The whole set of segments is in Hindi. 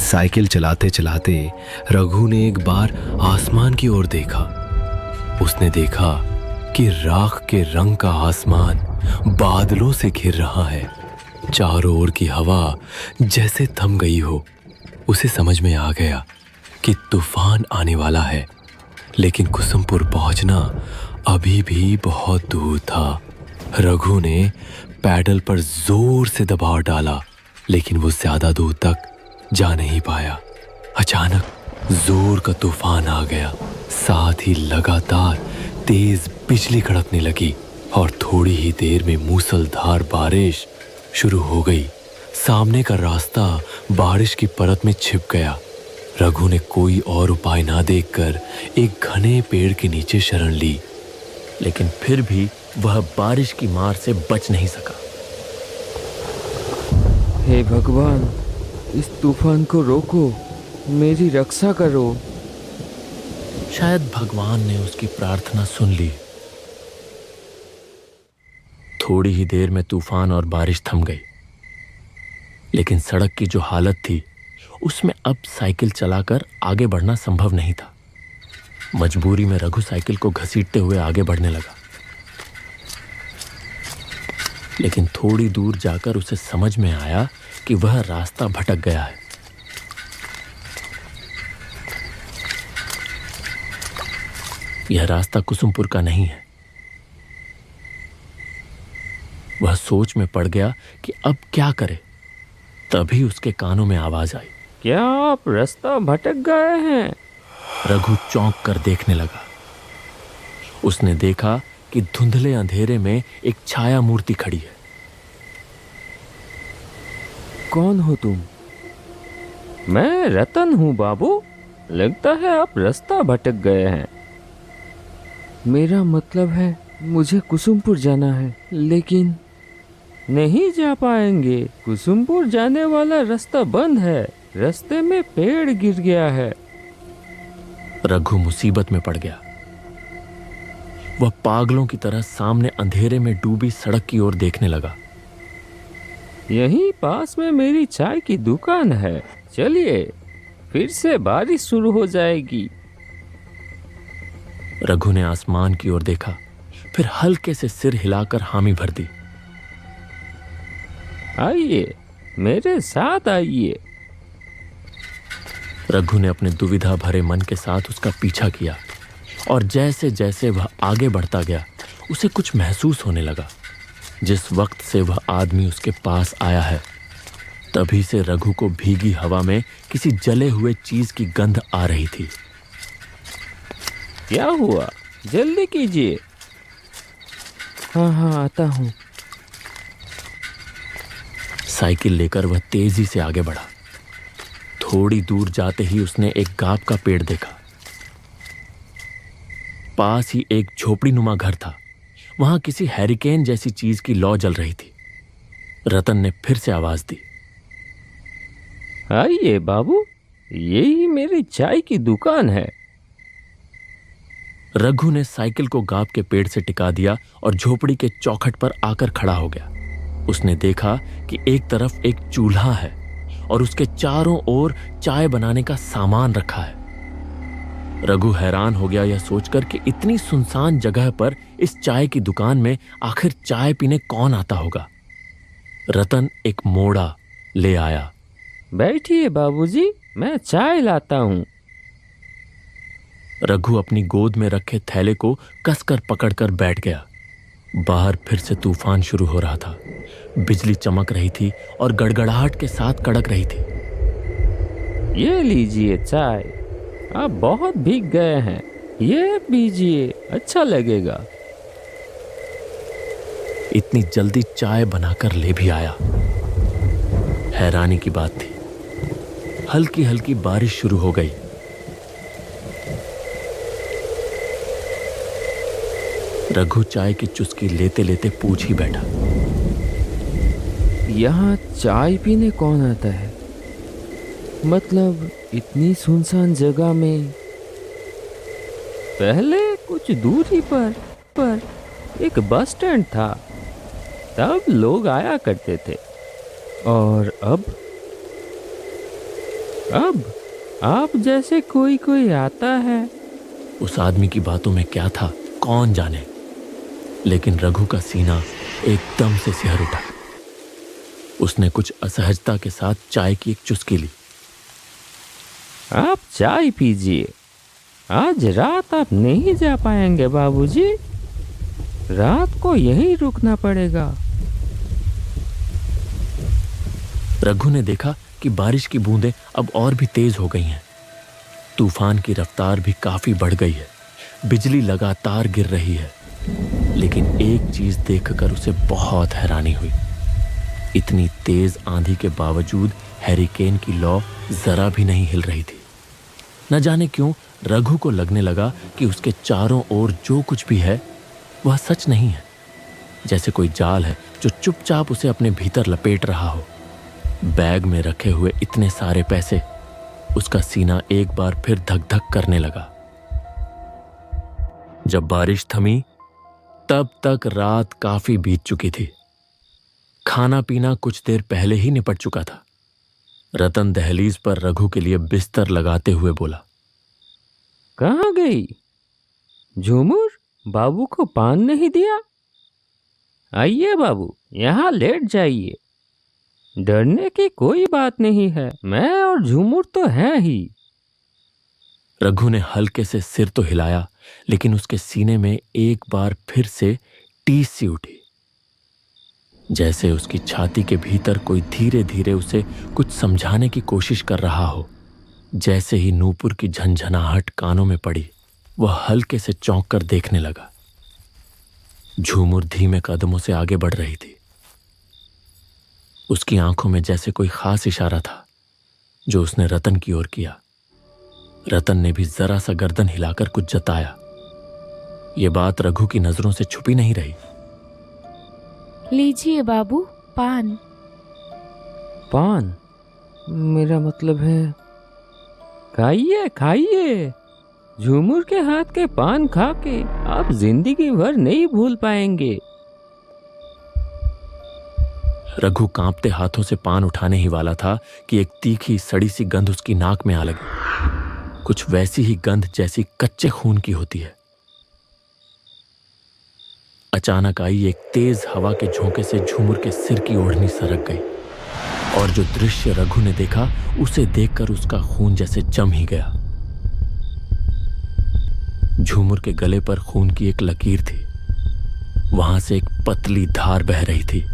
साइकिल चलाते चलाते रघु ने एक बार आसमान की ओर देखा। उसने देखा कि राख के रंग का आसमान बादलों से घिर रहा है। चारों ओर की हवा जैसे थम गई हो। उसे समझ में आ गया कि तूफान आने वाला है, लेकिन कुसुमपुर पहुंचना अभी भी बहुत दूर था। रघु ने पैडल पर जोर से दबाव डाला, लेकिन वो ज्यादा दूर तक जा नहीं पाया। अचानक जोर का तूफान आ गया, साथ ही लगातार तेज बिजली कड़कने लगी और थोड़ी ही देर में मूसलधार बारिश शुरू हो गई। सामने का रास्ता बारिश की परत में छिप गया। रघु ने कोई और उपाय ना देखकर एक घने पेड़ के नीचे शरण ली, लेकिन फिर भी वह बारिश की मार से बच नहीं सका। हे भगवान, इस तूफान को रोको, मेरी रक्षा करो। शायद भगवान ने उसकी प्रार्थना सुन ली। थोड़ी ही देर में तूफान और बारिश थम गई, लेकिन सड़क की जो हालत थी उसमें अब साइकिल चलाकर आगे बढ़ना संभव नहीं था। मजबूरी में रघु साइकिल को घसीटते हुए आगे बढ़ने लगा, लेकिन थोड़ी दूर जाकर उसे समझ में आया कि वह रास्ता भटक गया है। यह रास्ता कुसुमपुर का नहीं है। वह सोच में पड़ गया कि अब क्या करे। तभी उसके कानों में आवाज आई, क्या आप रास्ता भटक गए हैं? रघु चौंक कर देखने लगा। उसने देखा कि धुंधले अंधेरे में एक छाया मूर्ति खड़ी है। कौन हो तुम? मैं रतन हूँ बाबू। लगता है आप रास्ता भटक गए हैं। मेरा मतलब है मुझे कुसुमपुर जाना है, लेकिन नहीं जा पाएंगे। कुसुमपुर जाने वाला रास्ता बंद है। रास्ते में पेड़ गिर गया है। रघु मुसीबत में पड़ गया। वह पागलों की तरह सामने अंधेरे में डूबी सड़क की ओर देखने लगा। यहीं पास में मेरी चाय की दुकान है। चलिए, फिर से बारिश शुरू हो जाएगी। रघु ने आसमान की ओर देखा, फिर हल्के से सिर हिलाकर हामी भर दी। आइए, मेरे साथ आइए। रघु ने अपने दुविधा भरे मन के साथ उसका पीछा किया, और जैसे जैसे वह आगे बढ़ता गया उसे कुछ महसूस होने लगा। जिस वक्त से वह आदमी उसके पास आया है, तभी से रघु को भीगी हवा में किसी जले हुए चीज की गंध आ रही थी। क्या हुआ? जल्दी कीजिए। हाँ, आता हूँ। साइकिल लेकर वह तेजी से आगे बढ़ा। थोड़ी दूर जाते ही उसने एक गांव का पेड़ देखा। पास ही एक झोपड़ी नुमा घर था। वहां किसी हैरिकेन जैसी चीज की लौ जल रही थी। रतन ने फिर से आवाज दी, आइए बाबू, यही मेरी चाय की दुकान है। रघु ने साइकिल को गांव के पेड़ से टिका दिया और झोपड़ी के चौखट पर आकर खड़ा हो गया। उसने देखा कि एक तरफ एक चूल्हा है और उसके चारों ओर चाय बनाने का सामान रखा है। रघु हैरान हो गया यह सोचकर कि इतनी सुनसान जगह पर इस चाय की दुकान में आखिर चाय पीने कौन आता होगा। रतन एक मोड़ा ले आया। बैठिए बाबूजी, मैं चाय लाता हूँ। रघु अपनी गोद में रखे थैले को कसकर पकड़कर बैठ गया। बाहर फिर से तूफान शुरू हो रहा था। बिजली चमक रही थी और गड़गड़ाहट के साथ कड़क रही थी। ये लीजिए चाय, आप बहुत भीग गए हैं। ये पीजिए, अच्छा लगेगा। इतनी जल्दी चाय बनाकर ले भी आया। हैरानी की बात थी, हल्की हल्की बारिश शुरू हो गई। रघु चाय की चुस्की लेते लेते पूछ ही बैठा, यहाँ चाय पीने कौन आता है? मतलब इतनी सुनसान जगह में। पहले कुछ दूरी पर एक बस स्टैंड था, तब लोग आया करते थे। और अब अब आप जैसे कोई कोई आता है। उस आदमी की बातों में क्या था कौन जाने, लेकिन रघु का सीना एकदम से सिहर उठा। उसने कुछ असहजता के साथ चाय की एक चुस्की ली। आप चाय पीजिए। आज रात आप नहीं जा पाएंगे बाबूजी। रात को यहीं रुकना पड़ेगा। रघु ने देखा कि बारिश की बूंदें अब और भी तेज हो गई हैं। तूफान की रफ्तार भी काफी बढ़ गई है। बिजली लगातार गिर रही है। लेकिन एक चीज देखकर उसे बहुत हैरानी हुई। इतनी तेज आंधी के बावजूद हैरिकेन की लौ जरा भी नहीं हिल रही थी। न जाने क्यों रघु को लगने लगा कि उसके चारों ओर जो कुछ भी है वह सच नहीं है। जैसे कोई जाल है जो चुपचाप उसे अपने भीतर लपेट रहा हो। बैग में रखे हुए इतने सारे पैसे, उसका सीना एक बार फिर धक धक करने लगा। जब बारिश थमी तब तक रात काफी बीत चुकी थी। खाना पीना कुछ देर पहले ही निपट चुका था। रतन दहलीज पर रघु के लिए बिस्तर लगाते हुए बोला, कहाँ गई झूमर? बाबू को पान नहीं दिया? आइए बाबू, यहाँ लेट जाइए। डरने की कोई बात नहीं है, मैं और झूमर तो हैं ही। रघु ने हल्के से सिर तो हिलाया, लेकिन उसके सीने में एक बार फिर से टीस सी उठी। जैसे उसकी छाती के भीतर कोई धीरे धीरे उसे कुछ समझाने की कोशिश कर रहा हो। जैसे ही नूपुर की झंझनाहट कानों में पड़ी, वह हल्के से चौंक कर देखने लगा। झूमर धीमे कदमों से आगे बढ़ रही थी। उसकी आंखों में जैसे कोई खास इशारा था जो उसने रतन की ओर किया। रतन ने भी जरा सा गर्दन हिलाकर कुछ जताया। यह बात रघु की नजरों से छुपी नहीं रही। लीजिए बाबू, पान। पान? मेरा मतलब है खाइए खाइए। झूमर के हाथ के पान खा के आप जिंदगी भर नहीं भूल पाएंगे। रघु कांपते हाथों से पान उठाने ही वाला था कि एक तीखी सड़ी सी गंध उसकी नाक में आ लगी। कुछ वैसी ही गंध जैसी कच्चे खून की होती है। अचानक आई एक तेज हवा के झोंके से झूमर के सिर की ओढ़नी सरक गई, और जो दृश्य रघु ने देखा उसे देखकर उसका खून जैसे जम ही गया। झूमर के गले पर खून की एक लकीर थी। वहां से एक पतली धार बह रही थी।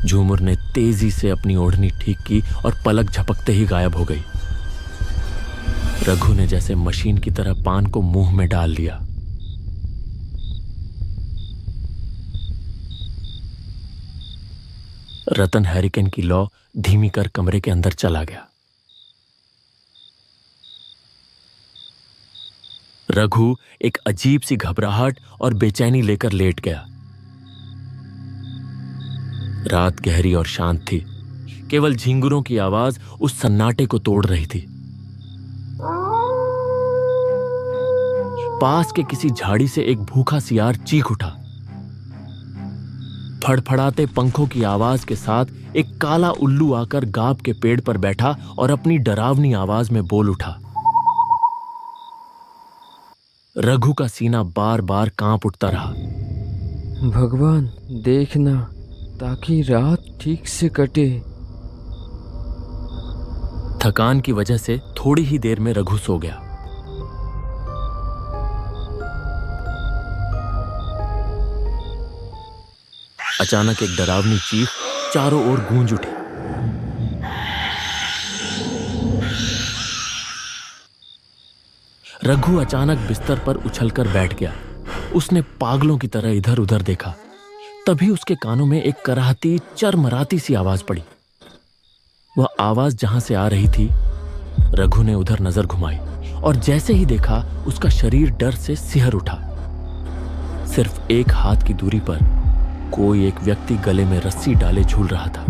झूमर ने तेजी से अपनी ओढ़नी ठीक की और पलक झपकते ही गायब हो गई। रघु ने जैसे मशीन की तरह पान को मुंह में डाल लिया। रतन हैरिकेन की लौ धीमी कर कमरे के अंदर चला गया। रघु एक अजीब सी घबराहट और बेचैनी लेकर लेट गया। रात गहरी और शांत थी। केवल झिंगुरों की आवाज उस सन्नाटे को तोड़ रही थी। पास के किसी झाड़ी से एक भूखा सियार चीख उठा। फड़फड़ाते पंखों की आवाज के साथ एक काला उल्लू आकर गाब के पेड़ पर बैठा और अपनी डरावनी आवाज में बोल उठा। रघु का सीना बार बार कांप उठता रहा। भगवान देखना ताकि रात ठीक से कटे। थकान की वजह से थोड़ी ही देर में रघु सो गया। अचानक एक डरावनी चीख चारों ओर गूंज उठी। रघु अचानक बिस्तर पर उछलकर बैठ गया। उसने पागलों की तरह इधर उधर देखा। तभी उसके कानों में एक कराहती चरमराती सी आवाज पड़ी। वह आवाज जहां से आ रही थी, रघु ने उधर नजर घुमाई और जैसे ही देखा उसका शरीर डर से सिहर उठा। सिर्फ एक हाथ की दूरी पर कोई एक व्यक्ति गले में रस्सी डाले झूल रहा था।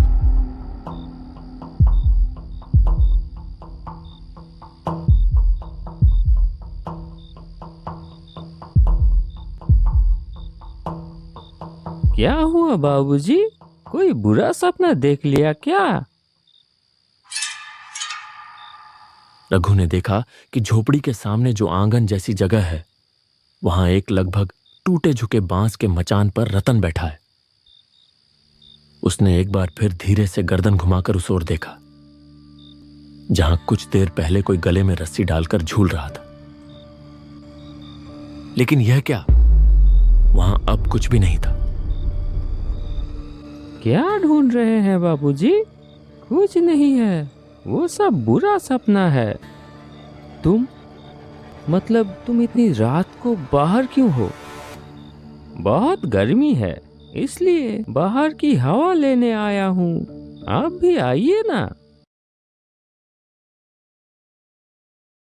क्या हुआ बाबूजी? कोई बुरा सपना देख लिया क्या? रघु ने देखा कि झोपड़ी के सामने जो आंगन जैसी जगह है, वहां एक लगभग टूटे झुके बांस के मचान पर रतन बैठा है। उसने एक बार फिर धीरे से गर्दन घुमाकर उस ओर देखा, जहां कुछ देर पहले कोई गले में रस्सी डालकर झूल रहा था। लेकिन यह क्या, वहां अब कुछ भी नहीं था। क्या ढूंढ रहे हैं बाबूजी? कुछ नहीं है, वो सब बुरा सपना है। मतलब तुम इतनी रात को बाहर क्यों हो? बहुत गर्मी है, इसलिए बाहर की हवा लेने आया हूँ। आप भी आइए ना।